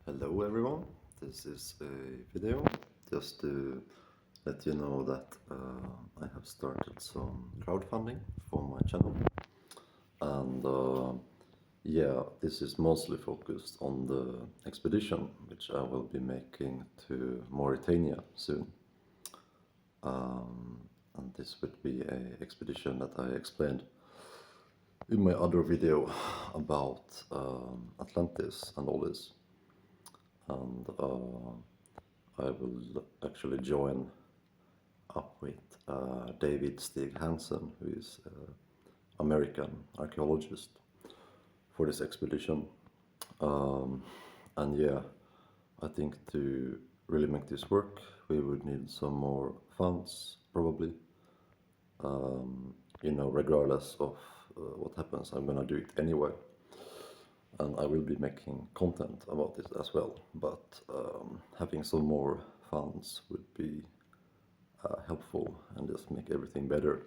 Hello everyone, this is a video just to let you know that I have started some crowdfunding for my channel, and this is mostly focused on the expedition which I will be making to Mauritania soon. And this would be an expedition that I explained in my other video about Atlantis and all this. And I will actually join up with David Stig Hansen, who is an American archaeologist, for this expedition. And yeah, I think to really make this work, we would need some more funds, probably. Regardless of what happens, I'm gonna do it anyway. And I will be making content about it as well, but having some more funds would be helpful and just make everything better,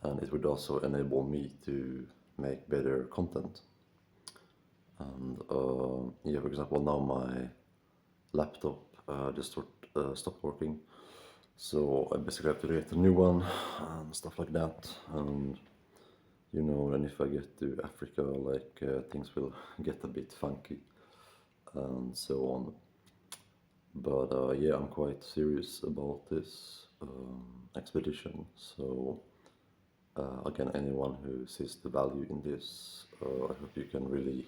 and it would also enable me to make better content. And for example, now my laptop just stopped working, so I basically have to get a new one and stuff like that. And and if I get to Africa, things will get a bit funky and so on. But I'm quite serious about this expedition. So again, anyone who sees the value in this, I hope you can really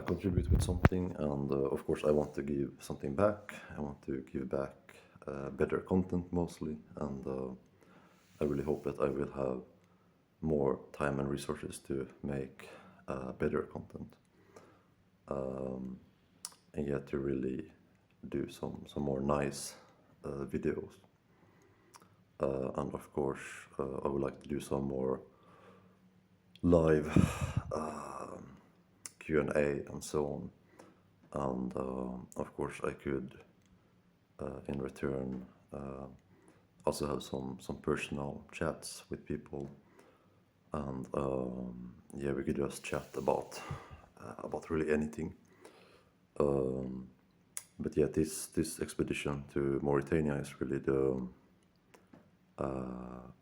contribute with something. And of course, I want to give something back. I want to give back better content mostly, and I really hope that I will have more time and resources to make better content, and to really do some more nice videos. And of course, I would like to do some more live Q&A and so on. And of course, I could in return also have some personal chats with people. And we could just chat about really anything. But yeah, this expedition to Mauritania is really the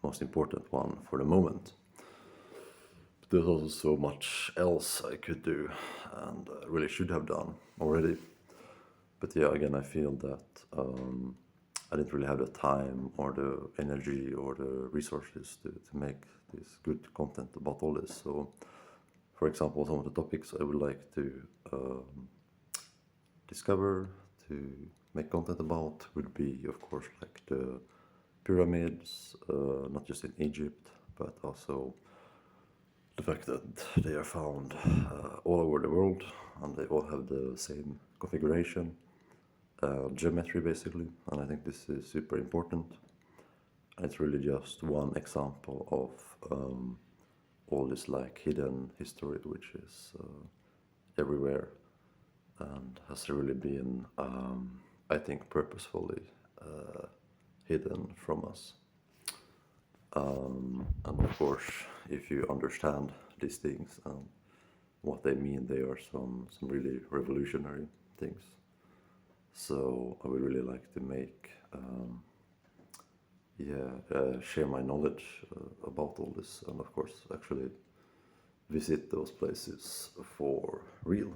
most important one for the moment. But there's also so much else I could do and really should have done already. But yeah, again, I feel that I didn't really have the time or the energy or the resources to make this good content about all this. So, for example, some of the topics I would like to discover, to make content about, would be, of course, like the pyramids, not just in Egypt, but also the fact that they are found all over the world, and they all have the same configuration, geometry basically. And I think this is super important. It's really just one example of all this hidden history which is everywhere and has really been, I think, purposefully hidden from us. And of course, if you understand these things and what they mean, they are some really revolutionary things. So I would really like to make share my knowledge about all this, and of course actually visit those places for real,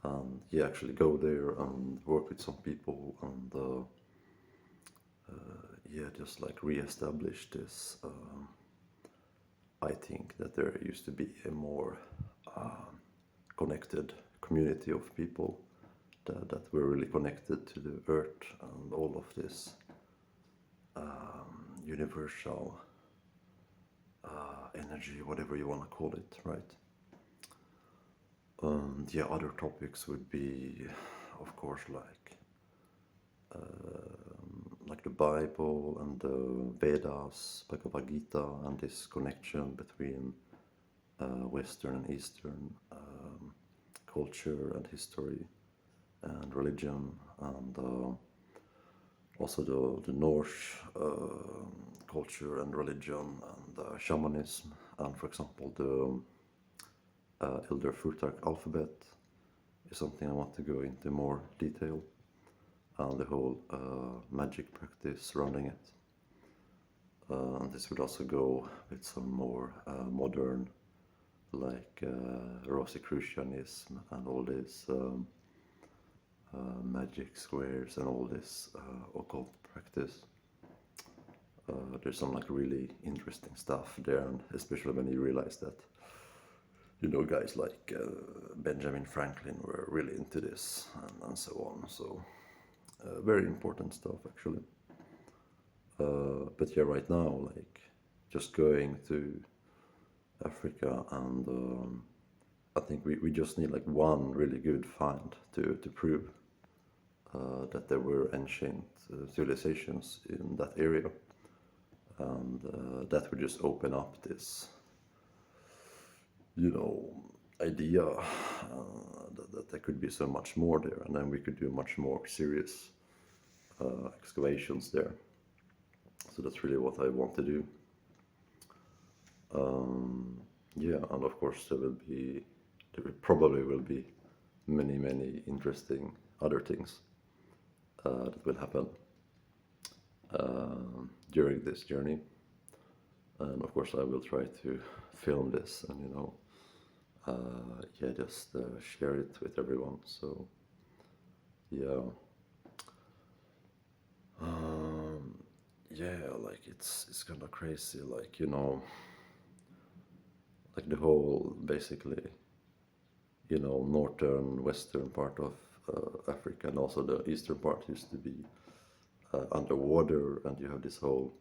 and actually go there and work with some people, and just re-establish this. I think that there used to be a more connected community of people that were really connected to the earth and all of this universal energy, whatever you want to call it, right? Other topics would be, of course, like the Bible and the Vedas, Bhagavad Gita, and this connection between Western and Eastern culture and history and religion, and also the Norse culture and religion and shamanism, and for example the Elder Futhark alphabet, is something I want to go into more detail, and the whole magic practice surrounding it. And this would also go with some more modern, like Rosicrucianism and all this magic squares and all this occult practice. There's some like really interesting stuff there, and especially when you realize that, you know, guys like Benjamin Franklin were really into this and so on. So very important stuff actually. But yeah, right now, like just going to Africa, and I think we just need like one really good find to prove that there were ancient civilizations in that area, and that would just open up this, you know, idea that there could be so much more there, and then we could do much more serious excavations there. So that's really what I want to do. Yeah, and of course there probably will be many interesting other things that will happen during this journey. And of course I will try to film this and, you know, yeah, just share it with everyone. So yeah, yeah, like it's kind of crazy, like, you know, like the whole basically, you know, northern western part of Africa, and also the eastern part used to be underwater, and you have this whole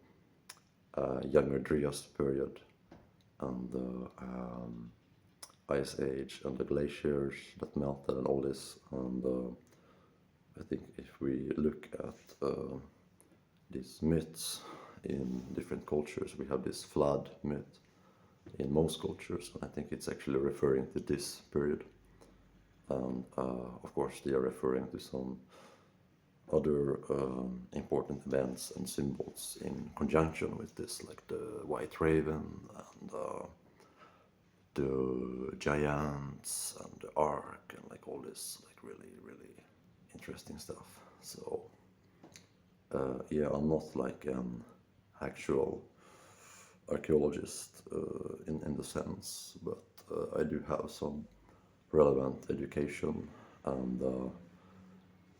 Younger Dryas period, and the Ice Age, and the glaciers that melted, and all this. And I think if we look at these myths in different cultures, we have this flood myth in most cultures, and I think it's actually referring to this period. And of course they are referring to some other important events and symbols in conjunction with this, like the white raven and the giants and the ark, and like all this like really interesting stuff. So yeah, I'm not like an actual archaeologist in the sense, but I do have some relevant education, and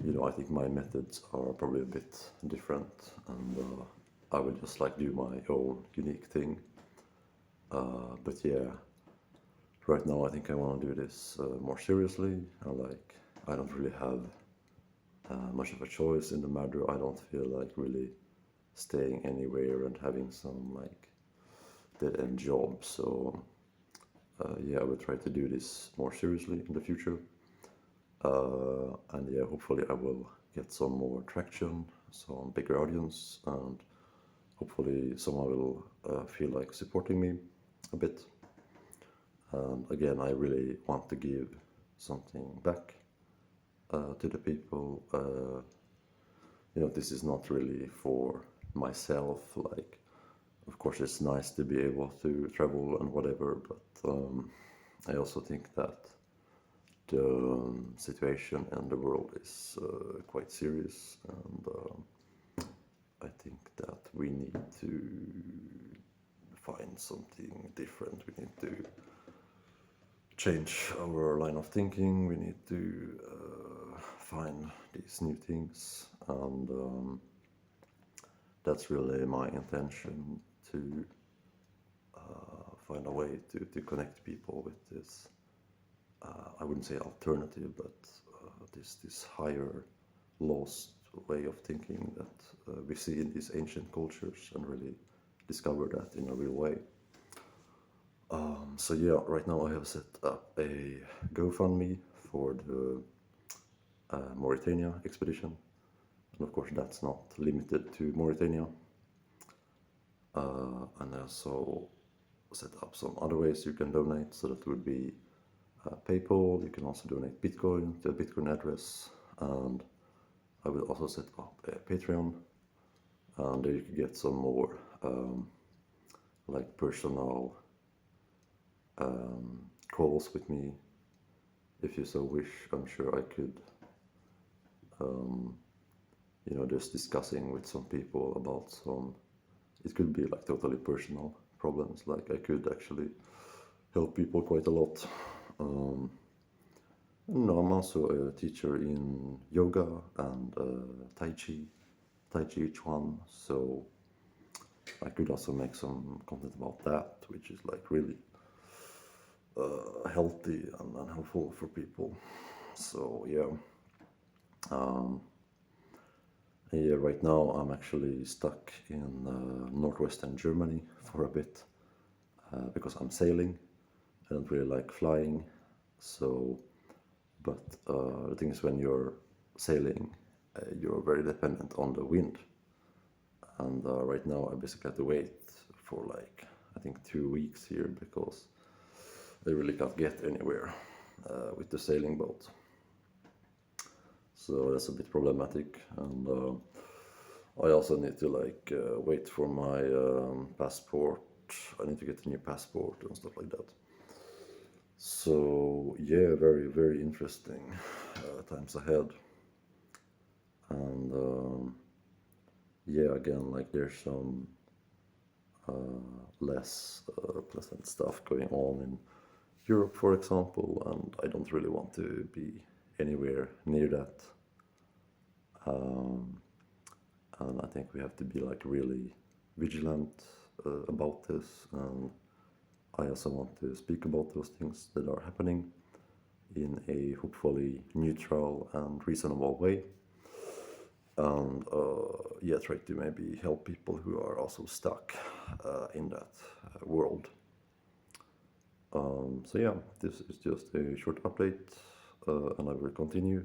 you know, I think my methods are probably a bit different, and I would just like do my own unique thing. But yeah, right now I think I want to do this more seriously. I don't really have much of a choice in the matter. I don't feel like really staying anywhere and having some like dead-end job. So yeah, I will try to do this more seriously in the future. And yeah, hopefully I will get some more traction, some bigger audience, and hopefully someone will feel like supporting me a bit. And again, I really want to give something back to the people. You know, this is not really for myself. Like, of course, it's nice to be able to travel and whatever, but I also think that the situation in the world is quite serious, and I think that we need to find something different. We need to change our line of thinking. We need to find these new things, and that's really my intention, to find a way to connect people with this. I wouldn't say alternative, but this higher lost way of thinking that we see in these ancient cultures, and really discover that in a real way. So yeah, right now I have set up a GoFundMe for the Mauritania expedition, and of course that's not limited to Mauritania. And I also set up some other ways you can donate, so that would be PayPal. You can also donate Bitcoin to a Bitcoin address, and I will also set up a Patreon, and there you can get some more like personal calls with me if you so wish, I'm sure I could, just discussing with some people about some, it could be like totally personal problems, like I could actually help people quite a lot. No, I'm also a teacher in yoga and Tai Chi Chuan, so I could also make some content about that, which is like really healthy and helpful for people. So yeah, right now I'm actually stuck in northwestern Germany for a bit because I'm sailing. I don't really like flying, so. But the thing is, when you're sailing, you're very dependent on the wind. And right now, I basically have to wait for like, I think 2 weeks here because I really can't get anywhere with the sailing boat. So that's a bit problematic. And I also need to like wait for my passport. I need to get a new passport and stuff like that. So yeah, very, very interesting times ahead. And yeah, again, like there's some less pleasant stuff going on in Europe, for example, and I don't really want to be anywhere near that. And I think we have to be like really vigilant about this, and I also want to speak about those things that are happening in a hopefully neutral and reasonable way. And yeah, try to maybe help people who are also stuck in that world. So yeah, this is just a short update, and I will continue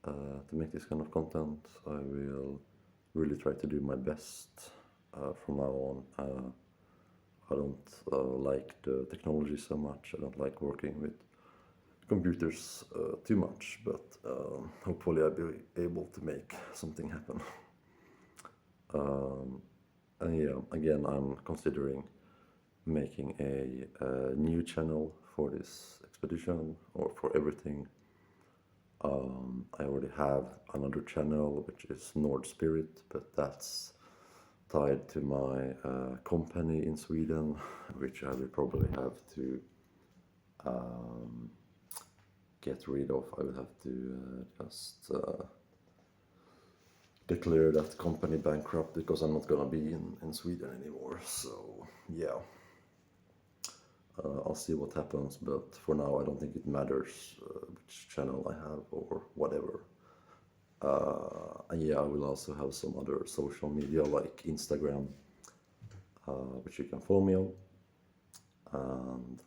to make this kind of content. I will really try to do my best from now on. I don't like the technology so much. I don't like working with computers too much, but hopefully I'll be able to make something happen. And yeah, again, I'm considering making a new channel for this expedition or for everything. I already have another channel which is Nord Spirit, but that's tied to my company in Sweden, which I will probably have to get rid of. I will have to just declare that company bankrupt because I'm not gonna be in Sweden anymore. So yeah, I'll see what happens, but for now I don't think it matters which channel I have or whatever. And yeah, I will also have some other social media like Instagram, which you can follow me on. And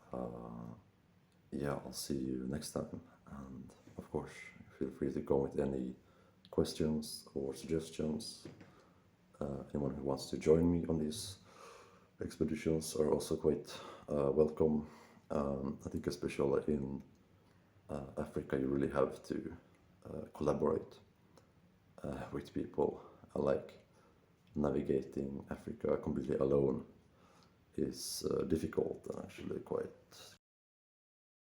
yeah, I'll see you next time. And of course, feel free to go with any questions or suggestions. Anyone who wants to join me on these expeditions are also quite welcome. I think especially in Africa, you really have to collaborate with people. Like navigating Africa completely alone is difficult and actually